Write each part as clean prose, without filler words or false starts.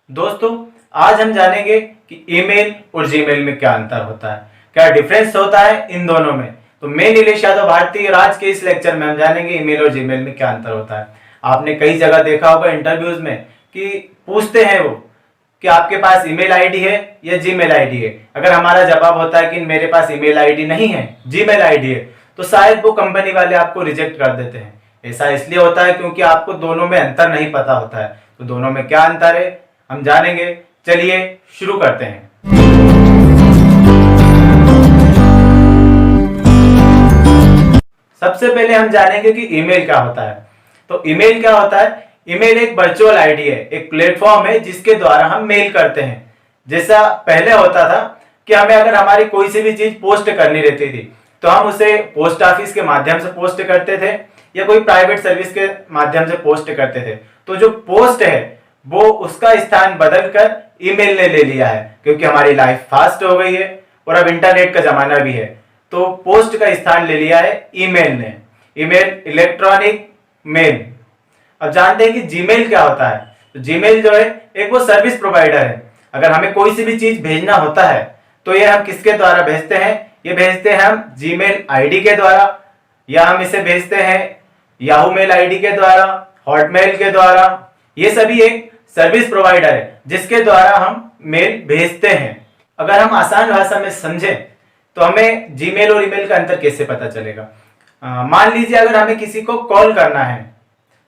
दोस्तों, आज हम जानेंगे कि ईमेल और जीमेल में क्या अंतर होता है, क्या डिफरेंस होता है इन दोनों में। तो मैं नीलेश यादव भारती और आज के इस लेक्चर में हम जानेंगे ईमेल और जीमेल में क्या अंतर होता है। आपने कई जगह देखा होगा इंटरव्यूज में कि पूछते हैं वो कि आपके पास ईमेल आईडी है या जीमेल आईडी है। अगर हमारा जवाब होता है कि मेरे पास ईमेल आईडी नहीं है, जीमेल आईडी है, तो शायद वो कंपनी वाले आपको रिजेक्ट कर देते हैं। ऐसा इसलिए होता है क्योंकि आपको दोनों में अंतर नहीं पता होता है। तो दोनों में क्या अंतर है हम जानेंगे। चलिए शुरू करते हैं। सबसे पहले हम जानेंगे कि ईमेल क्या होता है। तो ईमेल क्या होता है? ईमेल एक वर्चुअल आईडी है, एक प्लेटफॉर्म है जिसके द्वारा हम मेल करते हैं। जैसा पहले होता था कि हमें अगर हमारी कोई सी भी चीज पोस्ट करनी रहती थी तो हम उसे पोस्ट ऑफिस के माध्यम से पोस्ट करते थे या कोई प्राइवेट सर्विस के माध्यम से पोस्ट करते थे। तो जो पोस्ट है वो उसका स्थान बदलकर ईमेल ने ले लिया है, क्योंकि हमारी लाइफ फास्ट हो गई है और अब इंटरनेट का जमाना भी है। तो पोस्ट का स्थान ले लिया है ईमेल ने। Email electronic mail. अब जानते हैं कि जीमेल क्या होता है। तो जीमेल जो है एक वो सर्विस प्रोवाइडर है। अगर हमें कोई सी भी चीज भेजना होता है तो ये हम किसके द्वारा भेजते हैं? ये भेजते हैं हम जीमेल आईडी के द्वारा, या हम इसे भेजते हैं याहू मेल आईडी के द्वारा, हॉटमेल के द्वारा। ये सभी एक सर्विस प्रोवाइडर है जिसके द्वारा हम मेल भेजते हैं। अगर हम आसान भाषा में समझें तो हमें जीमेल और ईमेल का अंतर कैसे पता चलेगा। मान लीजिए अगर हमें किसी को कॉल करना है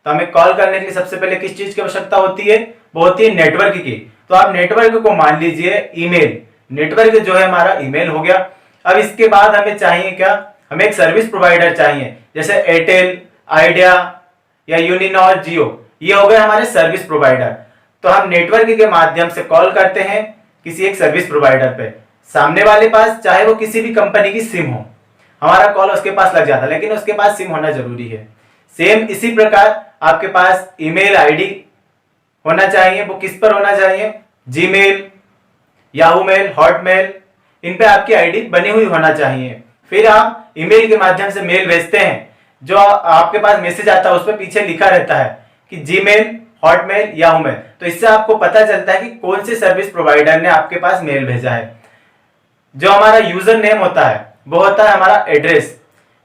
तो हमें कॉल करने के लिए सबसे पहले किस चीज की आवश्यकता होती है? वो होती है नेटवर्क की। तो आप नेटवर्क को मान लीजिए ईमेल। नेटवर्क जो है हमारा ईमेल हो गया। अब इसके बाद हमें चाहिए क्या? हमें एक सर्विस प्रोवाइडर चाहिए, जैसे एयरटेल, आइडिया या यूनिनॉर, जियो। ये हो गए हमारे सर्विस प्रोवाइडर। तो हम नेटवर्क के माध्यम से कॉल करते हैं किसी एक सर्विस प्रोवाइडर पे। सामने वाले पास चाहे वो किसी भी कंपनी की सिम हो, हमारा कॉल उसके पास लग जाता है, लेकिन उसके पास सिम होना जरूरी है। सेम इसी प्रकार आपके पास ईमेल आईडी होना चाहिए। वो किस पर होना चाहिए? जीमेल, याहू मेल, हॉटमेल, इन पे आपकी आईडी बनी हुई होना चाहिए। फिर आप ईमेल के माध्यम से मेल भेजते हैं। जो आपके पास मैसेज आता है उस पर पीछे लिखा रहता है कि जीमेल, हॉटमेल, याहू मेल। तो इससे आपको पता चलता है कि कौन से सर्विस प्रोवाइडर ने आपके पास मेल भेजा है। जो हमारा यूजर नेम होता है वो होता है हमारा एड्रेस।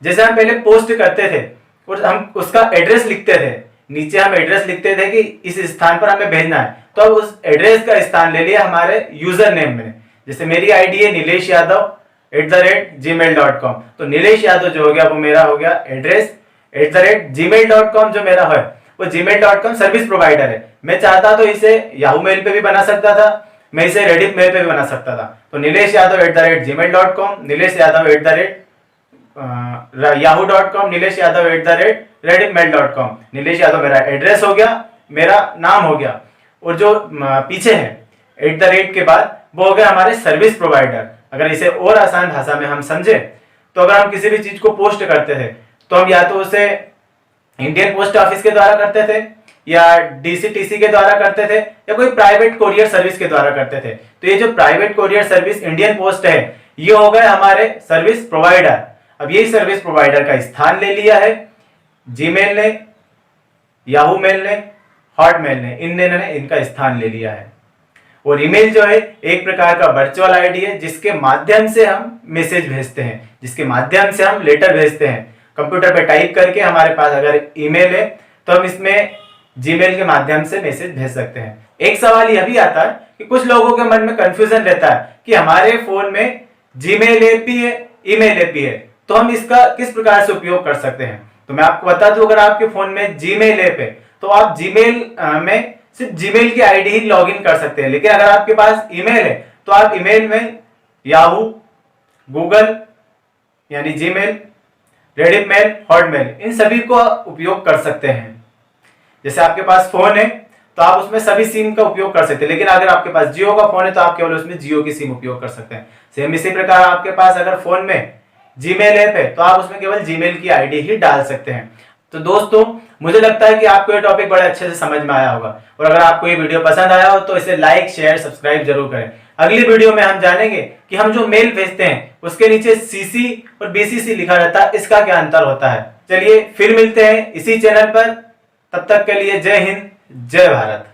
जैसे हम पहले पोस्ट करते थे और हम उसका एड्रेस लिखते थे, नीचे हम एड्रेस लिखते थे कि इस स्थान पर हमें भेजना है। तो अब उस एड्रेस का स्थान ले लिया हमारे यूजर नेम में। जैसे मेरी आईडी है नीलेश यादव @gmail.com। तो नीलेश यादव जो हो गया वो मेरा हो गया एड्रेस। @gmail.com जो मेरा है वो gmail.com सर्विस प्रोवाइडर है। मैं चाहता तो इसे याहू मेल पे भी बना सकता था, मैं इसे रेडिट मेल पे भी बना सकता था। तो Nilesh Yadav @gmail.com, Nilesh Yadav @yahoo.com, Nilesh Yadav @reditmail.com। Nilesh Yadav मेरा एड्रेस हो गया, मेरा नाम हो गया, और जो पीछे है @ के बाद वो हो गया हमारे सर्विस प्रोवाइडर। अगर इसे और आसान भाषा में हम समझे तो अगर हम किसी भी चीज को पोस्ट करते थे तो हम या तो उसे इंडियन पोस्ट ऑफिस के द्वारा करते थे, या डीसीटीसी के द्वारा करते थे, या कोई प्राइवेट कोरियर सर्विस के द्वारा करते थे। तो ये जो private courier service Indian post है ये हो गए हमारे सर्विस प्रोवाइडर। अब यही सर्विस प्रोवाइडर का स्थान ले लिया है जीमेल ने, याहू मेल ने, हॉटमेल ने। इन्होंने इनका स्थान ले लिया है। और ईमेल जो है एक प्रकार का वर्चुअल आईडी है जिसके माध्यम से हम मैसेज भेजते हैं, जिसके माध्यम से हम लेटर भेजते हैं। कंप्यूटर पे टाइप करके हमारे पास अगर ईमेल है तो हम इसमें जीमेल के माध्यम से मैसेज भेज सकते हैं। एक सवाल यह भी आता है कि कुछ लोगों के मन में कंफ्यूजन रहता है कि हमारे फोन में जीमेल ऐप भी है, ईमेल ऐप भी है, तो हम इसका किस प्रकार से उपयोग कर सकते हैं। तो मैं आपको बता दूं, अगर आपके फोन में जीमेल ऐप है तो आप जीमेल में सिर्फ जीमेल की आईडी ही लॉगिन कर सकते हैं। लेकिन अगर आपके पास ईमेल है तो आप ईमेल में याहू, गूगल यानी जीमेल, रेडिट मेल, हॉटमेल, इन सभी को उपयोग कर सकते हैं। जैसे आपके पास फोन है तो आप उसमें सभी सिम का उपयोग कर सकते हैं, लेकिन अगर आपके पास जियो का फोन है तो आप केवल उसमें जियो की सिम उपयोग कर सकते हैं। सेम इसी प्रकार आपके पास अगर फोन में जीमेल ऐप है तो आप उसमें केवल जीमेल की आईडी ही डाल सकते हैं। तो दोस्तों, मुझे लगता है कि आपको ये टॉपिक बड़े अच्छे से समझ में आया होगा, और अगर आपको ये वीडियो पसंद आया हो तो इसे लाइक, शेयर, सब्सक्राइब जरूर करें। अगली वीडियो में हम जानेंगे कि हम जो मेल भेजते हैं उसके नीचे सीसी और बीसीसी लिखा रहता है, इसका क्या अंतर होता है। चलिए फिर मिलते हैं इसी चैनल पर। तब तक के लिए जय हिंद, जय भारत।